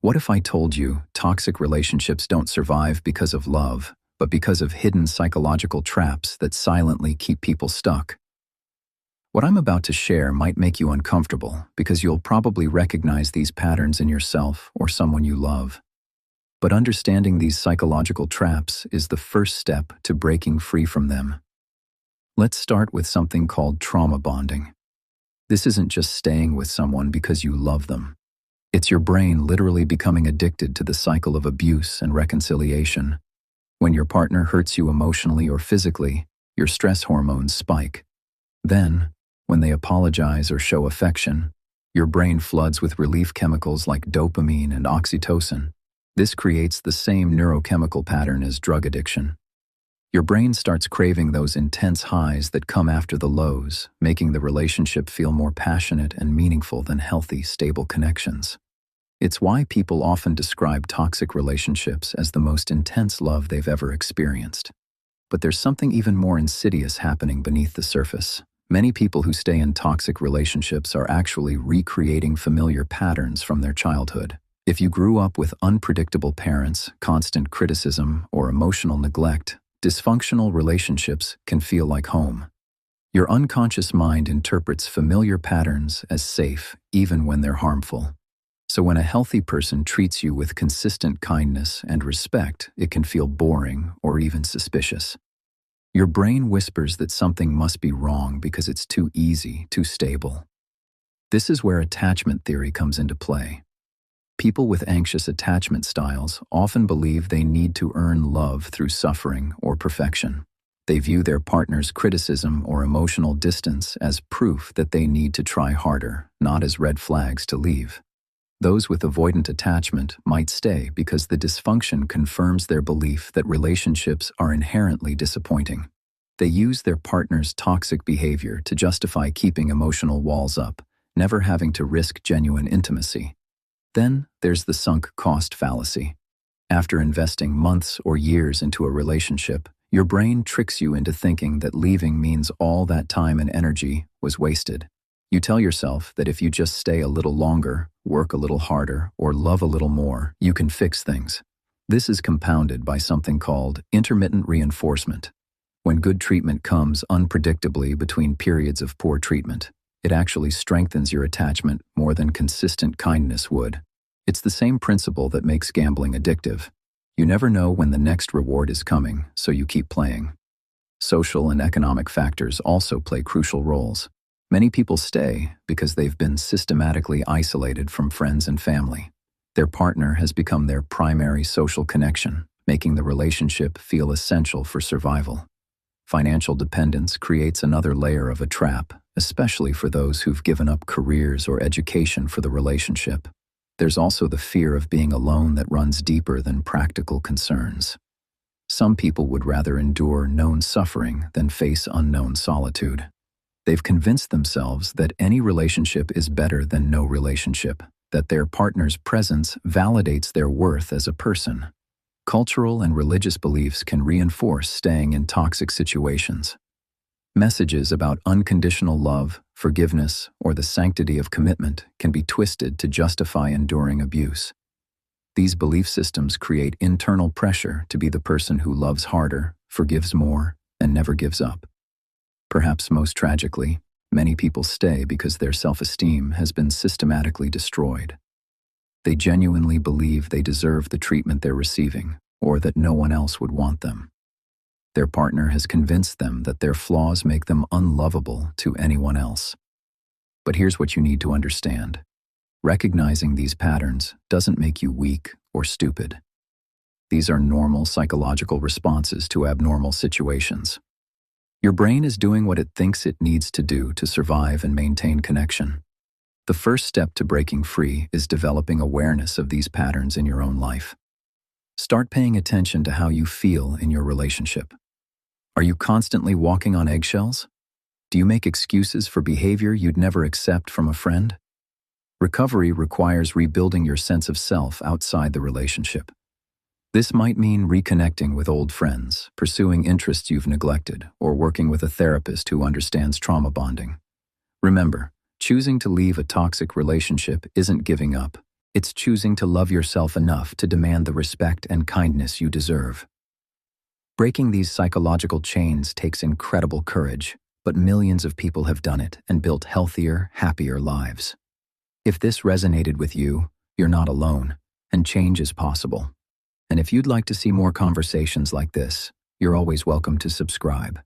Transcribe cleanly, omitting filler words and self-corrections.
What if I told you toxic relationships don't survive because of love, but because of hidden psychological traps that silently keep people stuck? What I'm about to share might make you uncomfortable because you'll probably recognize these patterns in yourself or someone you love. But understanding these psychological traps is the first step to breaking free from them. Let's start with something called trauma bonding. This isn't just staying with someone because you love them. It's your brain literally becoming addicted to the cycle of abuse and reconciliation. When your partner hurts you emotionally or physically, your stress hormones spike. Then, when they apologize or show affection, your brain floods with relief chemicals like dopamine and oxytocin. This creates the same neurochemical pattern as drug addiction. Your brain starts craving those intense highs that come after the lows, making the relationship feel more passionate and meaningful than healthy, stable connections. It's why people often describe toxic relationships as the most intense love they've ever experienced. But there's something even more insidious happening beneath the surface. Many people who stay in toxic relationships are actually recreating familiar patterns from their childhood. If you grew up with unpredictable parents, constant criticism, or emotional neglect, dysfunctional relationships can feel like home. Your unconscious mind interprets familiar patterns as safe, even when they're harmful. So when a healthy person treats you with consistent kindness and respect, it can feel boring or even suspicious. Your brain whispers that something must be wrong because it's too easy, too stable. This is where attachment theory comes into play. People with anxious attachment styles often believe they need to earn love through suffering or perfection. They view their partner's criticism or emotional distance as proof that they need to try harder, not as red flags to leave. Those with avoidant attachment might stay because the dysfunction confirms their belief that relationships are inherently disappointing. They use their partner's toxic behavior to justify keeping emotional walls up, never having to risk genuine intimacy. Then there's the sunk cost fallacy. After investing months or years into a relationship, your brain tricks you into thinking that leaving means all that time and energy was wasted. You tell yourself that if you just stay a little longer, work a little harder, or love a little more, you can fix things. This is compounded by something called intermittent reinforcement. When good treatment comes unpredictably between periods of poor treatment, it actually strengthens your attachment more than consistent kindness would. It's the same principle that makes gambling addictive. You never know when the next reward is coming, so you keep playing. Social and economic factors also play crucial roles. Many people stay because they've been systematically isolated from friends and family. Their partner has become their primary social connection, making the relationship feel essential for survival. Financial dependence creates another layer of a trap, especially for those who've given up careers or education for the relationship. There's also the fear of being alone that runs deeper than practical concerns. Some people would rather endure known suffering than face unknown solitude. They've convinced themselves that any relationship is better than no relationship, that their partner's presence validates their worth as a person. Cultural and religious beliefs can reinforce staying in toxic situations. Messages about unconditional love, forgiveness, or the sanctity of commitment can be twisted to justify enduring abuse. These belief systems create internal pressure to be the person who loves harder, forgives more, and never gives up. Perhaps most tragically, many people stay because their self-esteem has been systematically destroyed. They genuinely believe they deserve the treatment they're receiving, or that no one else would want them. Their partner has convinced them that their flaws make them unlovable to anyone else. But here's what you need to understand. Recognizing these patterns doesn't make you weak or stupid. These are normal psychological responses to abnormal situations. Your brain is doing what it thinks it needs to do to survive and maintain connection. The first step to breaking free is developing awareness of these patterns in your own life. Start paying attention to how you feel in your relationship. Are you constantly walking on eggshells? Do you make excuses for behavior you'd never accept from a friend? Recovery requires rebuilding your sense of self outside the relationship. This might mean reconnecting with old friends, pursuing interests you've neglected, or working with a therapist who understands trauma bonding. Remember, choosing to leave a toxic relationship isn't giving up. It's choosing to love yourself enough to demand the respect and kindness you deserve. Breaking these psychological chains takes incredible courage, but millions of people have done it and built healthier, happier lives. If this resonated with you, you're not alone, and change is possible. And if you'd like to see more conversations like this, you're always welcome to subscribe.